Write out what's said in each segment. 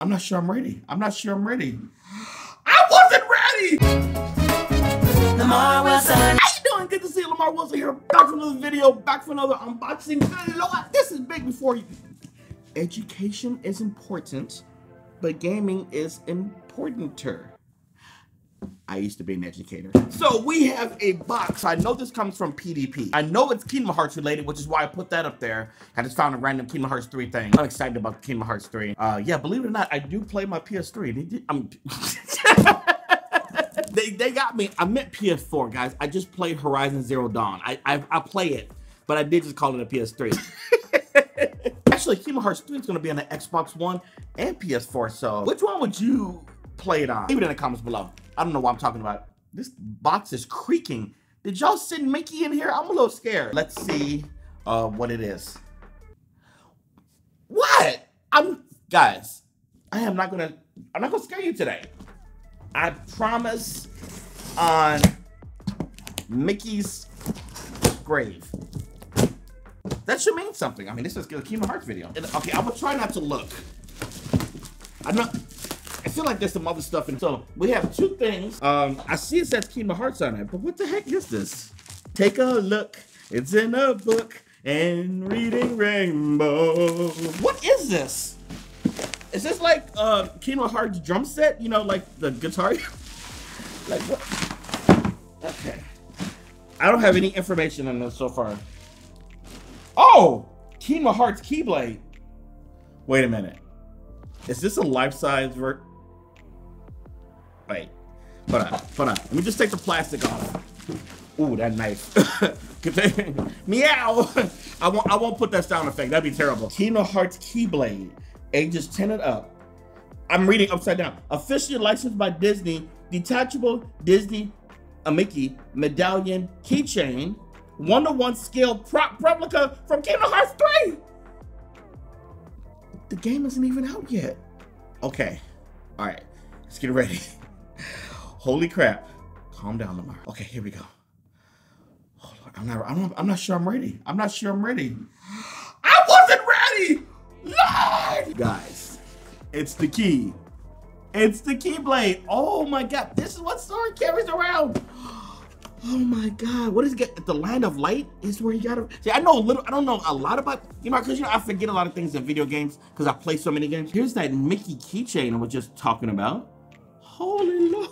I'm not sure I'm ready. I'm not sure I'm ready. I wasn't ready! Lamar Wilson. How you doing? Good to see you. Lamar Wilson here. Back for another video. Back for another unboxing. Good Lord, this is big before you. Education is important, but gaming is importanter. I used to be an educator. So we have a box. I know this comes from PDP. I know it's Kingdom Hearts related, which is why I put that up there. I just found a random Kingdom Hearts 3 thing. I'm excited about Kingdom Hearts 3. Yeah, believe it or not, I do play my PS3. They got me. I meant PS4, guys. I just played Horizon Zero Dawn. I play it, but I did just call it a PS3. Actually, Kingdom Hearts 3 is going to be on the Xbox One and PS4, so which one would you play it on? Leave it in the comments below. I don't know what I'm talking about. This box is creaking. Did y'all send Mickey in here? I'm a little scared. Let's see what it is. What? Guys, I'm not gonna scare you today. I promise on Mickey's grave. That should mean something. I mean, this is a Kingdom Hearts video. Okay, I'm gonna try not to look. I feel like there's some other stuff in. So we have two things. I see it says Kingdom Hearts on it, but what the heck is this? Take a look. It's in a book and reading rainbow. What is this? Is this like Kingdom Hearts drum set? You know, like the guitar? Like what? Okay. I don't have any information on this so far. Oh, Kingdom Hearts Keyblade. Wait a minute. Is this a life-size Wait, hold on. Let me just take the plastic off. Ooh, that knife. Meow. I won't put that sound effect. That'd be terrible. Kingdom Hearts Keyblade, ages 10 and up. I'm reading upside down. Officially licensed by Disney, detachable Disney Mickey medallion keychain, 1-to-1 scale prop replica from Kingdom Hearts 3. The game isn't even out yet. Okay, all right, let's get ready. Holy crap! Calm down, Lamar. Okay, here we go. Oh, Lord, I'm not sure I'm ready. I'm not sure I'm ready. I wasn't ready, Lord! Guys, it's the key. It's the Keyblade. Oh my God, this is what Sora carries around. Oh my God, what is it? The Land of Light is where you gotta see. I don't know a lot about, because I forget a lot of things in video games because I play so many games. Here's that Mickey keychain I was just talking about. Holy Lord.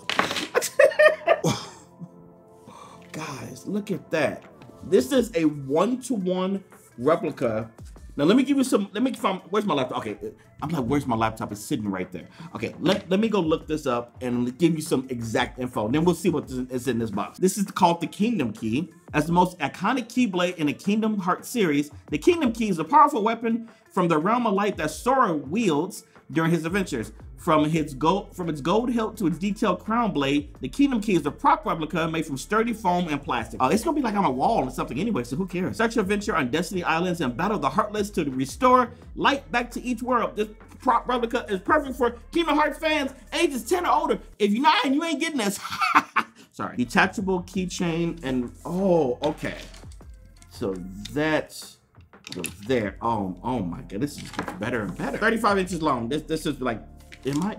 Guys, look at that. This is a 1-to-1 replica. Now let me give you some, where's my laptop? Okay, I'm like, where's my laptop? It's sitting right there. Okay, let me go look this up and give you some exact info. Then we'll see what is in this box. This is called the Kingdom Key. As the most iconic Keyblade in the Kingdom Hearts series, the Kingdom Key is a powerful weapon from the realm of light that Sora wields during his adventures. From its gold hilt to its detailed crown blade, the Kingdom Key is a prop replica made from sturdy foam and plastic. It's gonna be like on a wall or something anyway, so who cares? Search your adventure on Destiny Islands and battle the Heartless to restore light back to each world. This prop replica is perfect for Kingdom Hearts fans ages 10 or older. If you're not, you ain't getting this. Sorry. Detachable keychain and, oh, okay. So that's there. Oh my God, this is better and better. 35 inches long. This is like,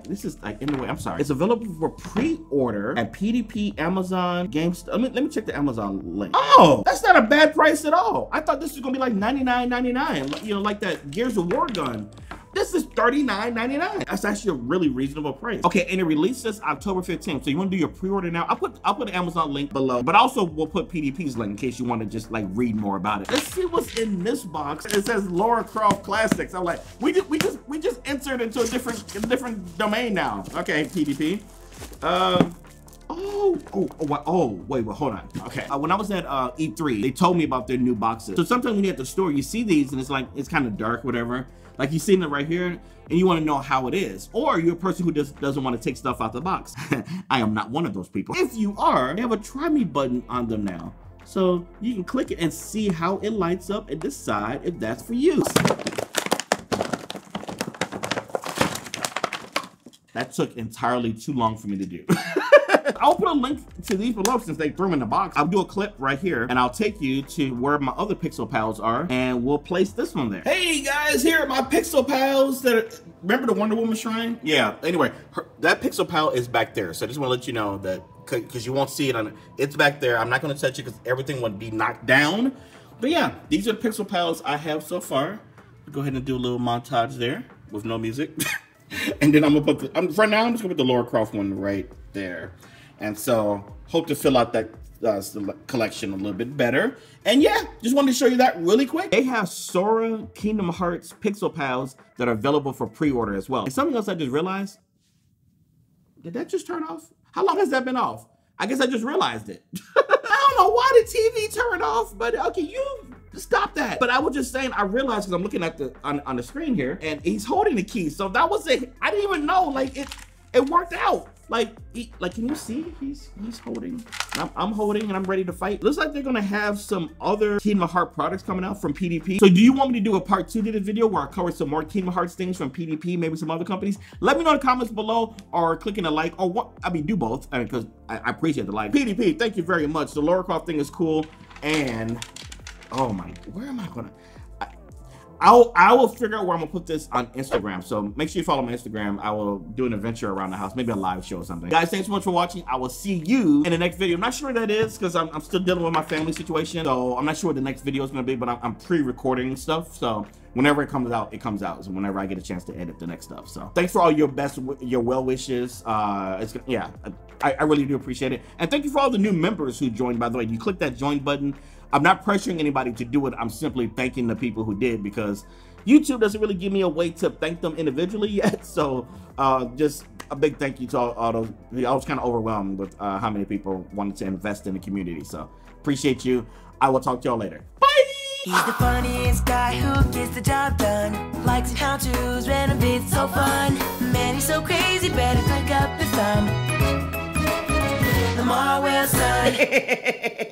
this is like in the way. I'm sorry. It's available for pre-order at PDP, Amazon, GameStop. Let me check the Amazon link. Oh, that's not a bad price at all. I thought this was gonna be like $99.99. You know, like that Gears of War gun. This is $39.99. That's actually a really reasonable price. Okay, and it releases October 15th. So you want to do your pre-order now? I'll put the Amazon link below, but also we'll put PDP's link in case you want to just like read more about it. Let's see what's in this box. It says Lara Croft Classics. I'm like, we just entered into a different domain now. Okay, PDP. Wait, hold on. Okay, when I was at E3, they told me about their new boxes. So sometimes when you're at the store, you see these and it's kind of dark, whatever. Like you seen it right here and you want to know how it is. Or you're a person who just doesn't want to take stuff out the box. I am not one of those people. If you are, they have a try me button on them now. So you can click it and see how it lights up and decide if that's for you. That took entirely too long for me to do. I'll put a link to these below since they threw them in the box. I'll do a clip right here and I'll take you to where my other Pixel Pals are and we'll place this one there. Hey guys, here are my Pixel Pals remember the Wonder Woman shrine? Yeah, anyway, that Pixel Pal is back there. So I just want to let you know that, because you won't see it it's back there. I'm not going to touch it because everything would be knocked down. But yeah, these are the Pixel Pals I have so far. Go ahead and do a little montage there with no music. And then I'm gonna put for now I'm just gonna put the Lara Croft one right there. And so hope to fill out that collection a little bit better. And yeah, just wanted to show you that really quick. They have Sora Kingdom Hearts Pixel Pals that are available for pre-order as well. And something else I just realized, did that just turn off? How long has that been off? I guess I just realized it. I don't know why the TV turned off, but okay, you stop that. But I was just saying, I realized because I'm looking at on the screen here, and he's holding the key. So that was it. I didn't even know. Like it worked out. Like can you see? He's holding. I'm holding, and I'm ready to fight. Looks like they're gonna have some other Kingdom Hearts products coming out from PDP. So do you want me to do a part 2 to the video where I cover some more Kingdom Hearts things from PDP, maybe some other companies? Let me know in the comments below, or clicking a like, or what. I mean, do both, because I appreciate the like. PDP, thank you very much. The Lara Croft thing is cool, and oh my, where am I gonna? I will figure out where I'm gonna put this on Instagram. So make sure you follow my Instagram. I will do an adventure around the house, maybe a live show or something. Guys, thanks so much for watching. I will see you in the next video. I'm not sure what that is because I'm still dealing with my family situation. So I'm not sure what the next video is gonna be, but I'm pre-recording stuff. So whenever it comes out, it comes out. So whenever I get a chance to edit the next stuff. So thanks for all your well wishes. Yeah, I really do appreciate it. And thank you for all the new members who joined, by the way. You click that join button. I'm not pressuring anybody to do it. I'm simply thanking the people who did, because YouTube doesn't really give me a way to thank them individually yet. So just a big thank you to all those. I was kind of overwhelmed with how many people wanted to invest in the community. So appreciate you. I will talk to y'all later. Bye. He's the funniest guy who gets the job done. Likes and how-tos, random bits, so fun. Man, he's so crazy, better pick up his thumb. Lamar Wilson.